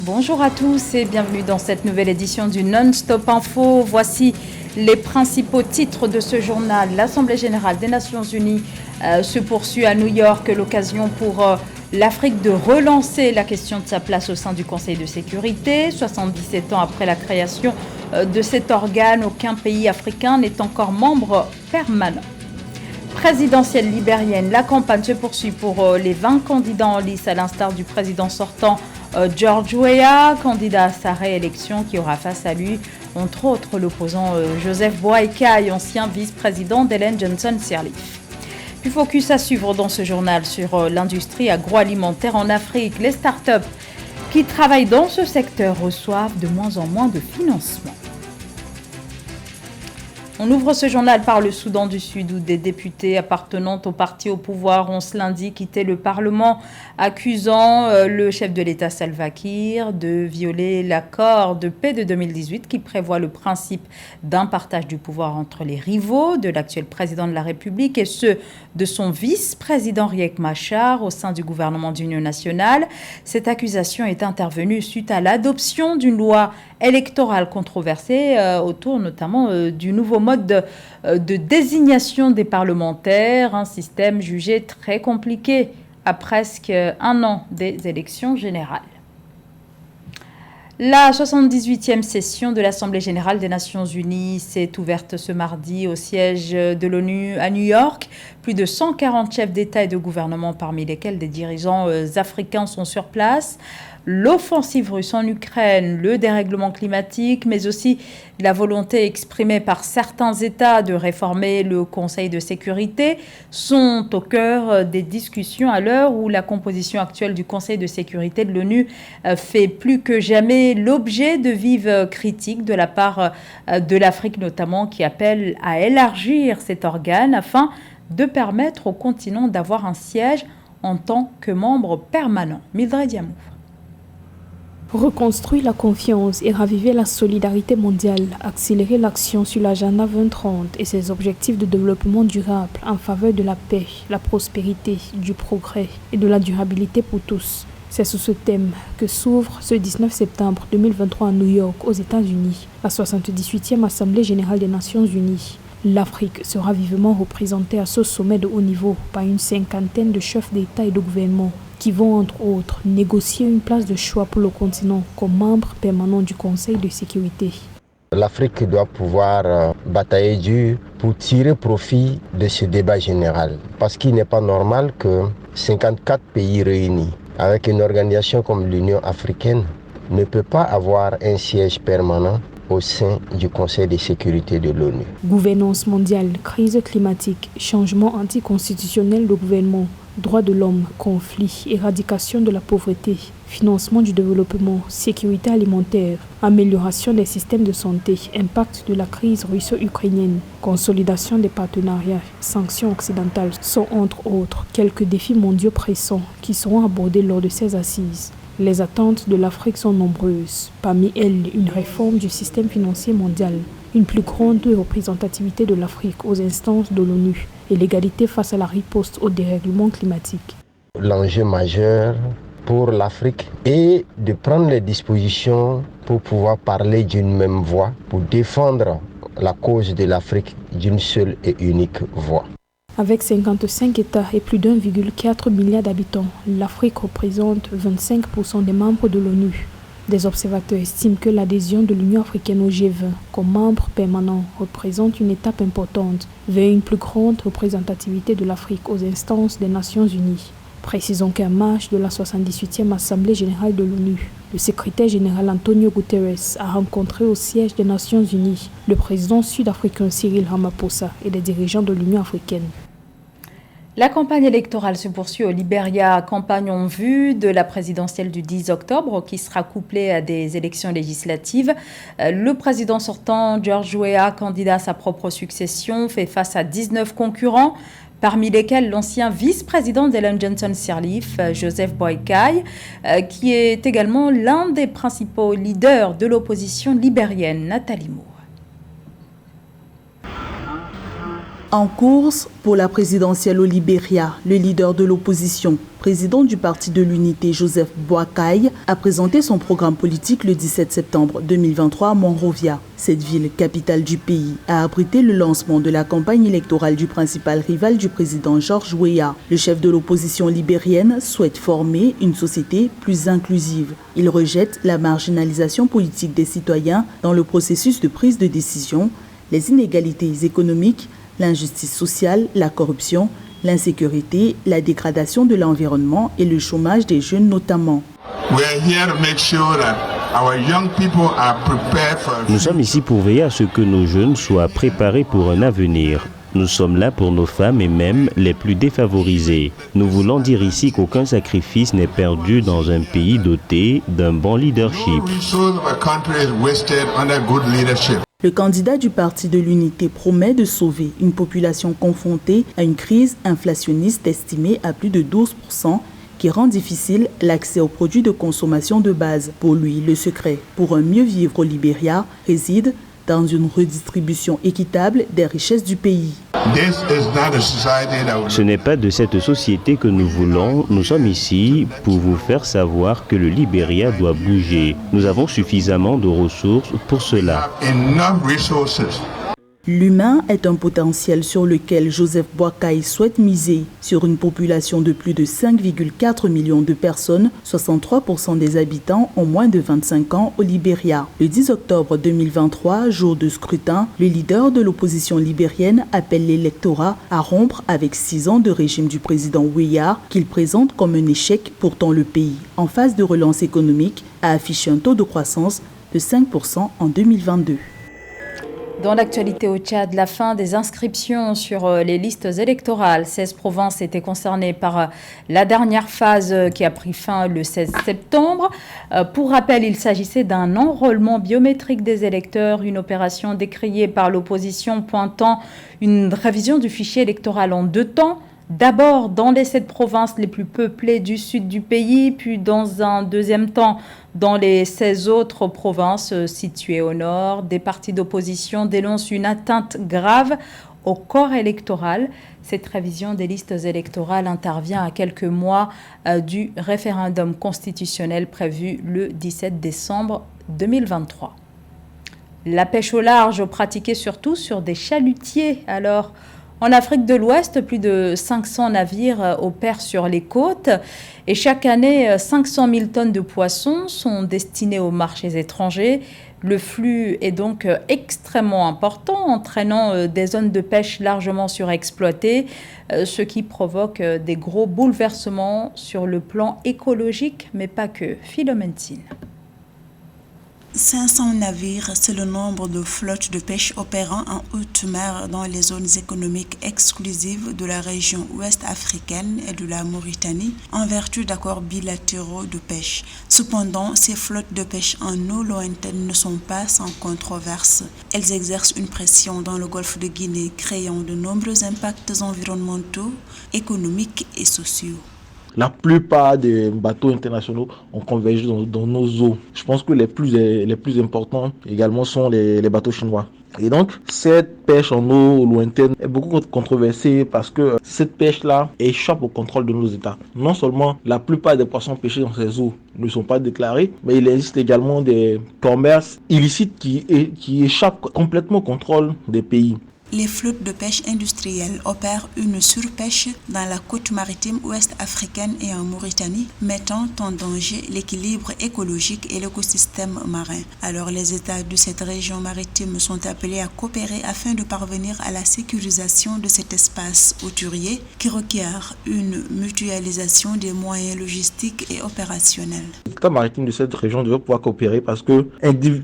Bonjour à tous et bienvenue dans cette nouvelle édition du Non-Stop Info. Voici les principaux titres de ce journal. L'Assemblée générale des Nations Unies se poursuit à New York. L'occasion pour l'Afrique de relancer la question de sa place au sein du Conseil de sécurité. 77 ans après la création de cet organe, aucun pays africain n'est encore membre permanent. Présidentielle libérienne, la campagne se poursuit pour les 20 candidats en lice à l'instar du président sortant George Weah, candidat à sa réélection qui aura face à lui, entre autres, l'opposant Joseph Boakai, ancien vice-président d'Ellen Johnson Sirleaf. Puis focus à suivre dans ce journal sur l'industrie agroalimentaire en Afrique. Les startups qui travaillent dans ce secteur reçoivent de moins en moins de financement. On ouvre ce journal par le Soudan du Sud où des députés appartenant au parti au pouvoir ont ce lundi quitté le Parlement accusant le chef de l'État Salva Kiir de violer l'accord de paix de 2018 qui prévoit le principe d'un partage du pouvoir entre les rivaux de l'actuel président de la République et ceux de son vice-président Riek Machar au sein du gouvernement d'union nationale. Cette accusation est intervenue suite à l'adoption d'une loi électorale controversée autour notamment du nouveau mode de désignation des parlementaires, un système jugé très compliqué à presque un an des élections générales. La 78e session de l'Assemblée générale des Nations unies s'est ouverte ce mardi au siège de l'ONU à New York. Plus de 140 chefs d'État et de gouvernement, parmi lesquels des dirigeants africains, sont sur place. L'offensive russe en Ukraine, le dérèglement climatique, mais aussi la volonté exprimée par certains États de réformer le Conseil de sécurité sont au cœur des discussions à l'heure où la composition actuelle du Conseil de sécurité de l'ONU fait plus que jamais l'objet de vives critiques de la part de l'Afrique notamment, qui appelle à élargir cet organe afin de permettre au continent d'avoir un siège en tant que membre permanent. Mildred Diamou. Reconstruire la confiance et raviver la solidarité mondiale, accélérer l'action sur l'agenda 2030 et ses objectifs de développement durable en faveur de la paix, la prospérité, du progrès et de la durabilité pour tous. C'est sous ce thème que s'ouvre ce 19 septembre 2023 à New York, aux États-Unis, la 78e Assemblée générale des Nations unies. L'Afrique sera vivement représentée à ce sommet de haut niveau par une cinquantaine de chefs d'État et de gouvernement qui vont, entre autres, négocier une place de choix pour le continent comme membre permanent du Conseil de sécurité. L'Afrique doit pouvoir batailler dur pour tirer profit de ce débat général. Parce qu'il n'est pas normal que 54 pays réunis avec une organisation comme l'Union africaine ne peut pas avoir un siège permanent au sein du Conseil de sécurité de l'ONU. Gouvernance mondiale, crise climatique, changement anticonstitutionnel de gouvernement, droits de l'homme, conflits, éradication de la pauvreté, financement du développement, sécurité alimentaire, amélioration des systèmes de santé, impact de la crise russo-ukrainienne, consolidation des partenariats, sanctions occidentales sont entre autres quelques défis mondiaux pressants qui seront abordés lors de ces assises. Les attentes de l'Afrique sont nombreuses. Parmi elles, une réforme du système financier mondial, une plus grande représentativité de l'Afrique aux instances de l'ONU et l'égalité face à la riposte au dérèglement climatique. L'enjeu majeur pour l'Afrique est de prendre les dispositions pour pouvoir parler d'une même voix, pour défendre la cause de l'Afrique d'une seule et unique voix. Avec 55 États et plus d'1,4 milliard d'habitants, l'Afrique représente 25% des membres de l'ONU. Des observateurs estiment que l'adhésion de l'Union africaine au G20 comme membre permanent représente une étape importante vers une plus grande représentativité de l'Afrique aux instances des Nations unies. Précisons qu'en marge de la 78e Assemblée générale de l'ONU, le secrétaire général Antonio Guterres a rencontré au siège des Nations unies le président sud-africain Cyril Ramaphosa et des dirigeants de l'Union africaine. La campagne électorale se poursuit au Libéria, campagne en vue de la présidentielle du 10 octobre qui sera couplée à des élections législatives. Le président sortant, George Weah, candidat à sa propre succession, fait face à 19 concurrents, parmi lesquels l'ancien vice-président d'Ellen Johnson Sirleaf, Joseph Boakai, qui est également l'un des principaux leaders de l'opposition libérienne, Nathalie Moore. En course pour la présidentielle au Libéria, le leader de l'opposition, président du Parti de l'Unité, Joseph Boakai, a présenté son programme politique le 17 septembre 2023 à Monrovia. Cette ville, capitale du pays, a abrité le lancement de la campagne électorale du principal rival du président George Weah. Le chef de l'opposition libérienne souhaite former une société plus inclusive. Il rejette la marginalisation politique des citoyens dans le processus de prise de décision, les inégalités économiques, l'injustice sociale, la corruption, l'insécurité, la dégradation de l'environnement et le chômage des jeunes notamment. Nous sommes ici pour veiller à ce que nos jeunes soient préparés pour un avenir. Nous sommes là pour nos femmes et même les plus défavorisées. Nous voulons dire ici qu'aucun sacrifice n'est perdu dans un pays doté d'un bon leadership. Le candidat du Parti de l'Unité promet de sauver une population confrontée à une crise inflationniste estimée à plus de 12%, qui rend difficile l'accès aux produits de consommation de base. Pour lui, le secret pour un mieux vivre au Libéria réside dans une redistribution équitable des richesses du pays. Ce n'est pas de cette société que nous voulons. Nous sommes ici pour vous faire savoir que le Libéria doit bouger. Nous avons suffisamment de ressources pour cela. L'humain est un potentiel sur lequel Joseph Boakai souhaite miser. Sur une population de plus de 5,4 millions de personnes, 63% des habitants ont moins de 25 ans au Libéria. Le 10 octobre 2023, jour de scrutin, le leader de l'opposition libérienne appelle l'électorat à rompre avec 6 ans de régime du président Weah, qu'il présente comme un échec. Pourtant, le pays, en phase de relance économique, a affiché un taux de croissance de 5% en 2022. Dans l'actualité au Tchad, la fin des inscriptions sur les listes électorales. 16 provinces étaient concernées par la dernière phase qui a pris fin le 16 septembre. Pour rappel, il s'agissait d'un enrôlement biométrique des électeurs, une opération décriée par l'opposition pointant une révision du fichier électoral en 2 temps. D'abord dans les 7 provinces les plus peuplées du sud du pays, puis dans un deuxième temps dans les 16 autres provinces situées au nord. Des partis d'opposition dénoncent une atteinte grave au corps électoral. Cette révision des listes électorales intervient à quelques mois du référendum constitutionnel prévu le 17 décembre 2023. La pêche au large pratiquée surtout sur des chalutiers. Alors, en Afrique de l'Ouest, plus de 500 navires opèrent sur les côtes et chaque année, 500 000 tonnes de poissons sont destinées aux marchés étrangers. Le flux est donc extrêmement important, entraînant des zones de pêche largement surexploitées, ce qui provoque des gros bouleversements sur le plan écologique, mais pas que. Philomène Tine. 500 navires, c'est le nombre de flottes de pêche opérant en haute mer dans les zones économiques exclusives de la région ouest africaine et de la Mauritanie en vertu d'accords bilatéraux de pêche. Cependant, ces flottes de pêche en eau lointaine ne sont pas sans controverse. Elles exercent une pression dans le golfe de Guinée, créant de nombreux impacts environnementaux, économiques et sociaux. La plupart des bateaux internationaux ont convergé dans nos eaux. Je pense que les plus importants également sont les bateaux chinois. Et donc, cette pêche en eau lointaine est beaucoup controversée parce que cette pêche-là échappe au contrôle de nos États. Non seulement la plupart des poissons pêchés dans ces eaux ne sont pas déclarés, mais il existe également des commerces illicites qui échappent complètement au contrôle des pays. Les flottes de pêche industrielle opèrent une surpêche dans la côte maritime ouest africaine et en Mauritanie, mettant en danger l'équilibre écologique et l'écosystème marin. Alors les États de cette région maritime sont appelés à coopérer afin de parvenir à la sécurisation de cet espace hauturier qui requiert une mutualisation des moyens logistiques et opérationnels. Les États maritimes de cette région doivent pouvoir coopérer parce que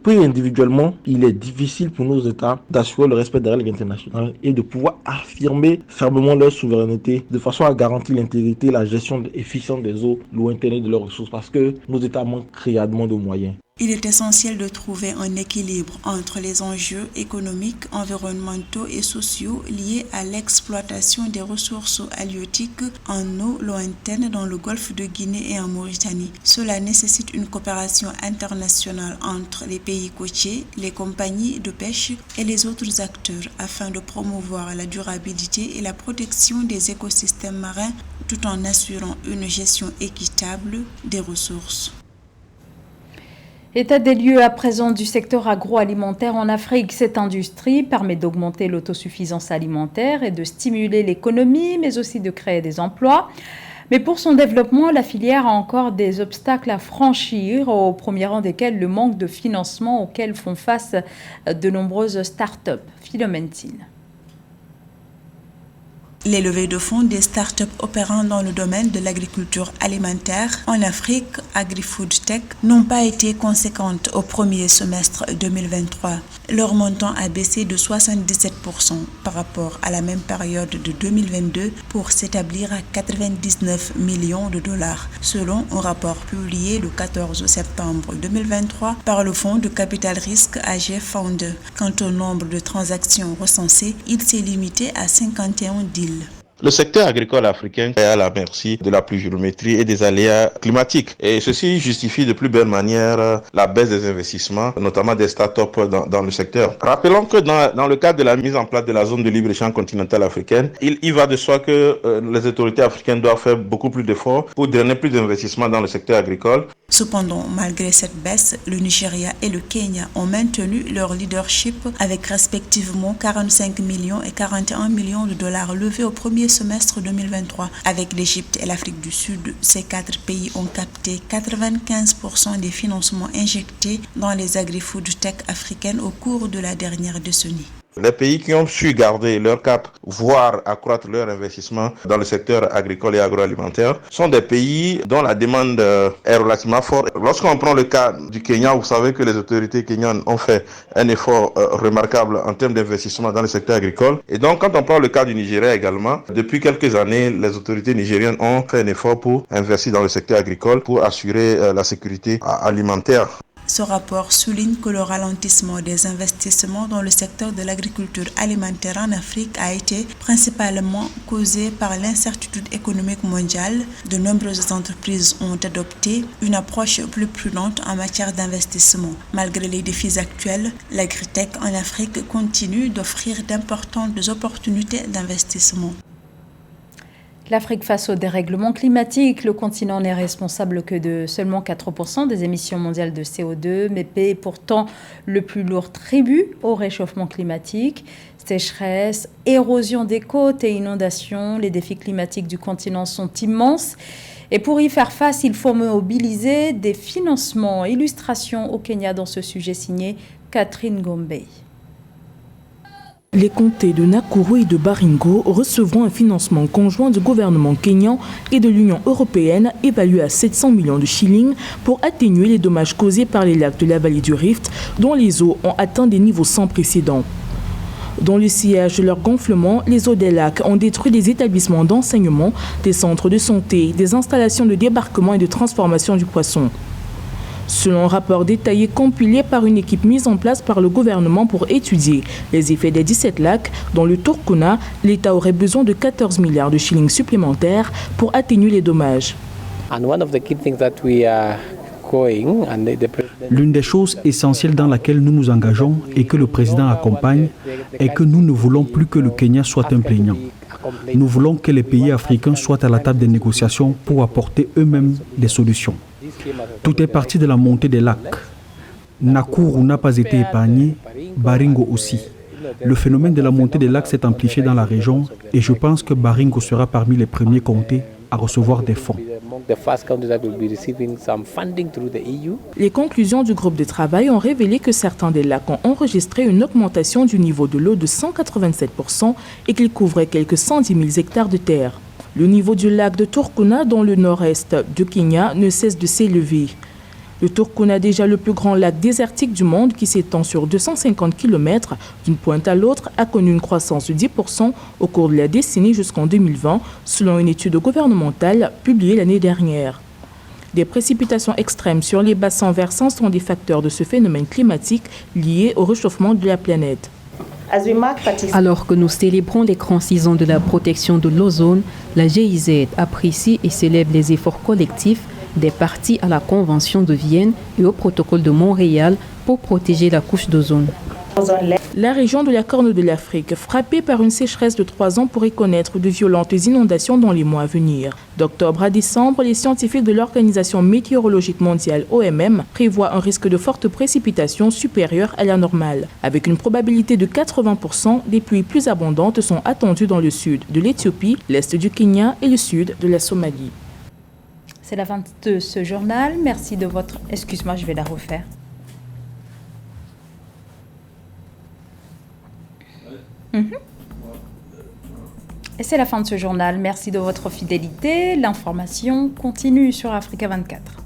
pris individuellement, il est difficile pour nos États d'assurer le respect des règles internationales et de pouvoir affirmer fermement leur souveraineté de façon à garantir l'intégrité et la gestion efficiente des eaux lointaines et de leurs ressources parce que nos États manquent criardement de moyens. Il est essentiel de trouver un équilibre entre les enjeux économiques, environnementaux et sociaux liés à l'exploitation des ressources halieutiques en eau lointaine dans le golfe de Guinée et en Mauritanie. Cela nécessite une coopération internationale entre les pays côtiers, les compagnies de pêche et les autres acteurs afin de promouvoir la durabilité et la protection des écosystèmes marins tout en assurant une gestion équitable des ressources. État des lieux à présent du secteur agroalimentaire en Afrique. Cette industrie permet d'augmenter l'autosuffisance alimentaire et de stimuler l'économie, mais aussi de créer des emplois. Mais pour son développement, la filière a encore des obstacles à franchir, au premier rang desquels le manque de financement auquel font face de nombreuses start-up. Philomène Tine. Les levées de fonds des startups opérant dans le domaine de l'agriculture alimentaire en Afrique, AgriFood Tech, n'ont pas été conséquentes au premier semestre 2023. Leur montant a baissé de 77% par rapport à la même période de 2022 pour s'établir à 99 millions de dollars, selon un rapport publié le 14 septembre 2023 par le fonds de capital risque AG Founder. Quant au nombre de transactions recensées, il s'est limité à 51 deals. Le secteur agricole africain est à la merci de la pluviométrie et des aléas climatiques. Et ceci justifie de plus belle manière la baisse des investissements, notamment des start-up dans le secteur. Rappelons que dans le cadre de la mise en place de la zone de libre-échange continentale africaine, il va de soi que les autorités africaines doivent faire beaucoup plus d'efforts pour drainer plus d'investissements dans le secteur agricole. Cependant, malgré cette baisse, le Nigeria et le Kenya ont maintenu leur leadership avec respectivement 45 millions et 41 millions de dollars levés au premier semestre 2023. Avec l'Égypte et l'Afrique du Sud, ces quatre pays ont capté 95% des financements injectés dans les agri-food tech africaines au cours de la dernière décennie. Les pays qui ont su garder leur cap, voire accroître leur investissement dans le secteur agricole et agroalimentaire, sont des pays dont la demande est relativement forte. Lorsqu'on prend le cas du Kenya, vous savez que les autorités kenyanes ont fait un effort remarquable en termes d'investissement dans le secteur agricole. Et donc, quand on prend le cas du Nigeria également, depuis quelques années, les autorités nigériennes ont fait un effort pour investir dans le secteur agricole pour assurer la sécurité alimentaire. Ce rapport souligne que le ralentissement des investissements dans le secteur de l'agriculture alimentaire en Afrique a été principalement causé par l'incertitude économique mondiale. De nombreuses entreprises ont adopté une approche plus prudente en matière d'investissement. Malgré les défis actuels, l'agritech en Afrique continue d'offrir d'importantes opportunités d'investissement. L'Afrique face au dérèglement climatique, le continent n'est responsable que de seulement 4% des émissions mondiales de CO2, mais paie pourtant le plus lourd tribut au réchauffement climatique. Sécheresse, érosion des côtes et inondations, les défis climatiques du continent sont immenses. Et pour y faire face, il faut mobiliser des financements. Illustration au Kenya dans ce sujet signé Catherine Gombe. Les comtés de Nakuru et de Baringo recevront un financement conjoint du gouvernement kényan et de l'Union européenne évalué à 700 millions de shillings pour atténuer les dommages causés par les lacs de la vallée du Rift dont les eaux ont atteint des niveaux sans précédent. Dans le sillage de leur gonflement, les eaux des lacs ont détruit des établissements d'enseignement, des centres de santé, des installations de débarquement et de transformation du poisson. Selon un rapport détaillé compilé par une équipe mise en place par le gouvernement pour étudier les effets des 17 lacs, dont le Turkana, l'État aurait besoin de 14 milliards de shillings supplémentaires pour atténuer les dommages. L'une des choses essentielles dans laquelle nous nous engageons et que le président accompagne est que nous ne voulons plus que le Kenya soit un plaignant. Nous voulons que les pays africains soient à la table des négociations pour apporter eux-mêmes des solutions. Tout est parti de la montée des lacs. Nakuru n'a pas été épargné, Baringo aussi. Le phénomène de la montée des lacs s'est amplifié dans la région et je pense que Baringo sera parmi les premiers comtés à recevoir des fonds. Les conclusions du groupe de travail ont révélé que certains des lacs ont enregistré une augmentation du niveau de l'eau de 187% et qu'ils couvraient quelques 110 000 hectares de terre. Le niveau du lac de Turkana, dans le nord-est du Kenya, ne cesse de s'élever. Le Turkana, déjà le plus grand lac désertique du monde qui s'étend sur 250 km d'une pointe à l'autre, a connu une croissance de 10% au cours de la décennie jusqu'en 2020, selon une étude gouvernementale publiée l'année dernière. Des précipitations extrêmes sur les bassins versants sont des facteurs de ce phénomène climatique lié au réchauffement de la planète. Alors que nous célébrons les grands 6 ans de la protection de l'ozone, la GIZ apprécie et célèbre les efforts collectifs des parties à la Convention de Vienne et au protocole de Montréal pour protéger la couche d'ozone. La région de la Corne de l'Afrique, frappée par une sécheresse de 3 ans, pourrait connaître de violentes inondations dans les mois à venir. D'octobre à décembre, les scientifiques de l'Organisation météorologique mondiale OMM prévoient un risque de fortes précipitations supérieur à la normale. Avec une probabilité de 80%, des pluies plus abondantes sont attendues dans le sud de l'Éthiopie, l'est du Kenya et le sud de la Somalie. C'est la fin de ce journal. Merci de votre... Excuse-moi, je vais la refaire. Et c'est la fin de ce journal. Merci de votre fidélité. L'information continue sur Africa 24.